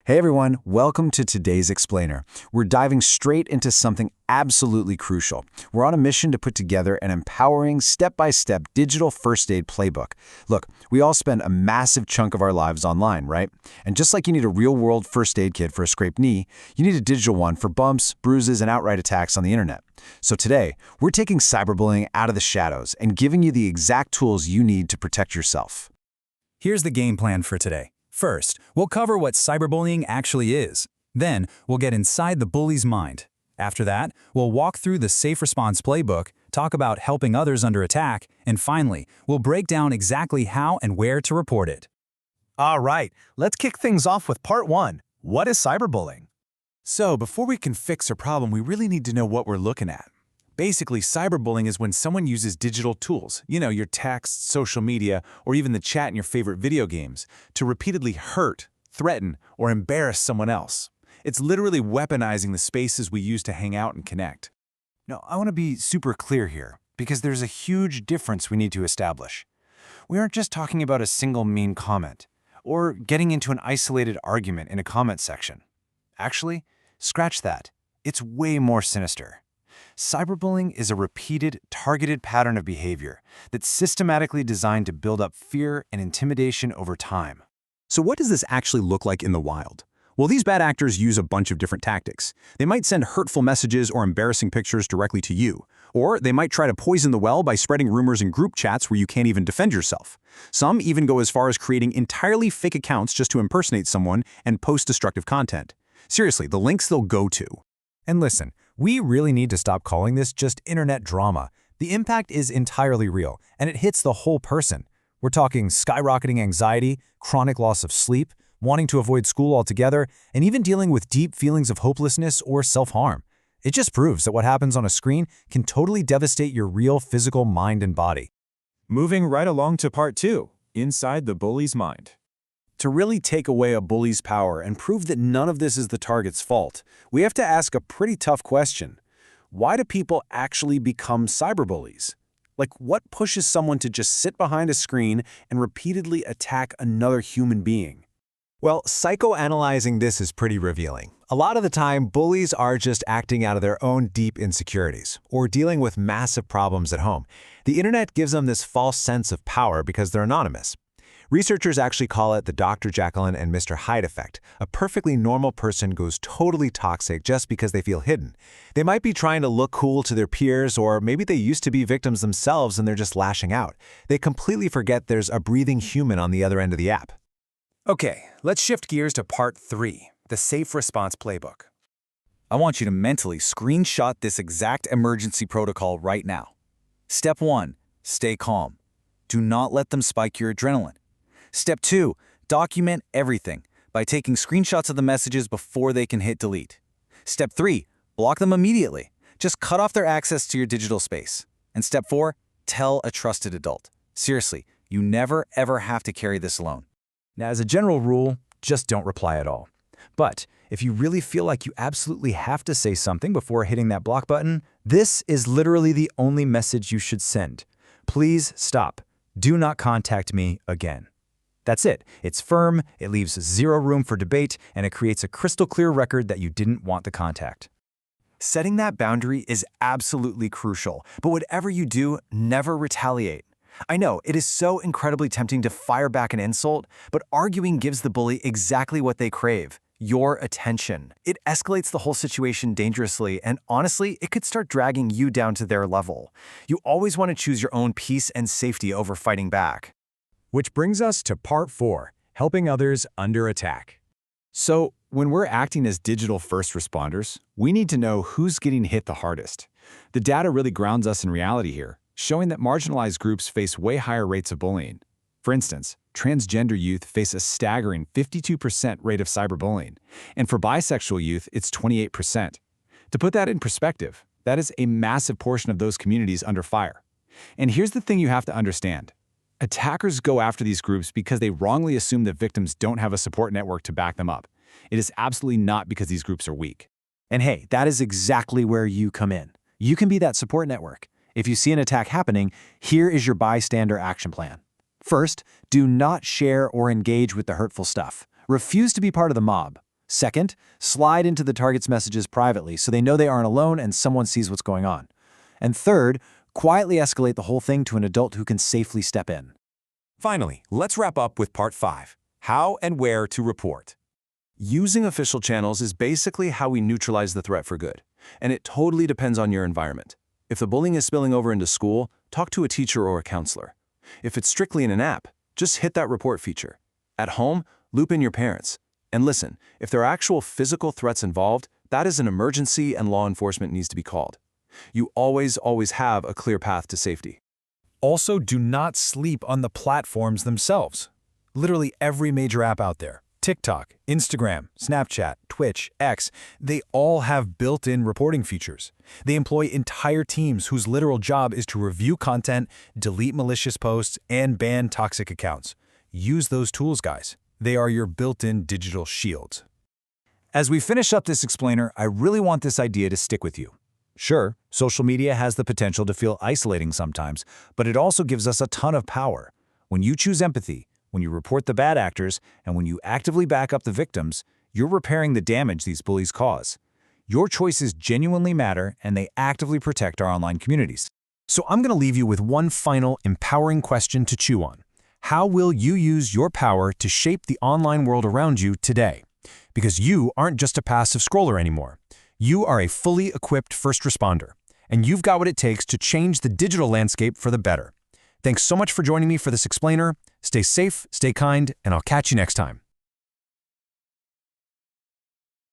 Hey everyone, welcome to today's Explainer. We're diving straight into something absolutely crucial. We're on a mission to put together an empowering, step-by-step digital first aid playbook. Look, we all spend a massive chunk of our lives online, right? And just like you need a real-world first aid kit for a scraped knee, you need a digital one for bumps, bruises, and outright attacks on the internet. So today, we're taking cyberbullying out of the shadows and giving you the exact tools you need to protect yourself. Here's the game plan for today. First, we'll cover what cyberbullying actually is. Then, we'll get inside the bully's mind. After that, we'll walk through the Safe Response Playbook, talk about helping others under attack, and finally, we'll break down exactly how and where to report it. All right, let's kick things off with part 1. What is cyberbullying? So, before we can fix a problem, we really need to know what we're looking at. Basically, cyberbullying is when someone uses digital tools, your texts, social media, or even the chat in your favorite video games, to repeatedly hurt, threaten, or embarrass someone else. It's literally weaponizing the spaces we use to hang out and connect. Now, I want to be super clear here, because there's a huge difference we need to establish. We aren't just talking about a single mean comment, or getting into an isolated argument in a comment section. Actually, scratch that. It's way more sinister. Cyberbullying is a repeated, targeted pattern of behavior that's systematically designed to build up fear and intimidation over time. So what does this actually look like in the wild? Well, these bad actors use a bunch of different tactics. They might send hurtful messages or embarrassing pictures directly to you. Or they might try to poison the well by spreading rumors in group chats where you can't even defend yourself. Some even go as far as creating entirely fake accounts just to impersonate someone and post destructive content. Seriously, the links they'll go to. And listen, we really need to stop calling this just internet drama. The impact is entirely real, and it hits the whole person. We're talking skyrocketing anxiety, chronic loss of sleep, wanting to avoid school altogether, and even dealing with deep feelings of hopelessness or self-harm. It just proves that what happens on a screen can totally devastate your real physical mind and body. Moving right along to part 2, inside the bully's mind. To really take away a bully's power and prove that none of this is the target's fault, we have to ask a pretty tough question. Why do people actually become cyberbullies? Like, what pushes someone to just sit behind a screen and repeatedly attack another human being? Well, psychoanalyzing this is pretty revealing. A lot of the time, bullies are just acting out of their own deep insecurities or dealing with massive problems at home. The internet gives them this false sense of power because they're anonymous. Researchers actually call it the Dr. Jekyll and Mr. Hyde effect. A perfectly normal person goes totally toxic just because they feel hidden. They might be trying to look cool to their peers, or maybe they used to be victims themselves and they're just lashing out. They completely forget there's a breathing human on the other end of the app. Okay, let's shift gears to part 3, the Safe Response Playbook. I want you to mentally screenshot this exact emergency protocol right now. Step 1, stay calm. Do not let them spike your adrenaline. Step 2, document everything by taking screenshots of the messages before they can hit delete. Step 3, block them immediately. Just cut off their access to your digital space. And step 4, tell a trusted adult. Seriously, you never ever have to carry this alone. Now, as a general rule, just don't reply at all. But if you really feel like you absolutely have to say something before hitting that block button, this is literally the only message you should send. Please stop. Do not contact me again. That's it. It's firm, it leaves zero room for debate, and it creates a crystal clear record that you didn't want the contact. Setting that boundary is absolutely crucial, but whatever you do, never retaliate. I know, it is so incredibly tempting to fire back an insult, but arguing gives the bully exactly what they crave: your attention. It escalates the whole situation dangerously, and honestly, it could start dragging you down to their level. You always want to choose your own peace and safety over fighting back. Which brings us to part 4, helping others under attack. So, when we're acting as digital first responders, we need to know who's getting hit the hardest. The data really grounds us in reality here, showing that marginalized groups face way higher rates of bullying. For instance, transgender youth face a staggering 52% rate of cyberbullying, and for bisexual youth, it's 28%. To put that in perspective, that is a massive portion of those communities under fire. And here's the thing you have to understand. Attackers go after these groups because they wrongly assume that victims don't have a support network to back them up. It is absolutely not because these groups are weak. And hey, that is exactly where you come in. You can be that support network. If you see an attack happening, here is your bystander action plan. First, do not share or engage with the hurtful stuff. Refuse to be part of the mob. Second, slide into the target's messages privately so they know they aren't alone and someone sees what's going on. And third, quietly escalate the whole thing to an adult who can safely step in. Finally, let's wrap up with part 5, how and where to report. Using official channels is basically how we neutralize the threat for good, and it totally depends on your environment. If the bullying is spilling over into school, talk to a teacher or a counselor. If it's strictly in an app, just hit that report feature. At home, loop in your parents. And listen, if there are actual physical threats involved, that is an emergency and law enforcement needs to be called. You always have a clear path to safety. Also, do not sleep on the platforms themselves. Literally every major app out there, TikTok, Instagram, Snapchat, Twitch, X, they all have built-in reporting features. They employ entire teams whose literal job is to review content, delete malicious posts, and ban toxic accounts. Use those tools, guys. They are your built-in digital shields. As we finish up this explainer, I really want this idea to stick with you. Sure, social media has the potential to feel isolating sometimes, but it also gives us a ton of power. When you choose empathy, when you report the bad actors, and when you actively back up the victims, you're repairing the damage these bullies cause. Your choices genuinely matter, and they actively protect our online communities. So I'm going to leave you with one final, empowering question to chew on. How will you use your power to shape the online world around you today? Because you aren't just a passive scroller anymore. You are a fully equipped first responder, and you've got what it takes to change the digital landscape for the better. Thanks so much for joining me for this explainer. Stay safe, stay kind, and I'll catch you next time.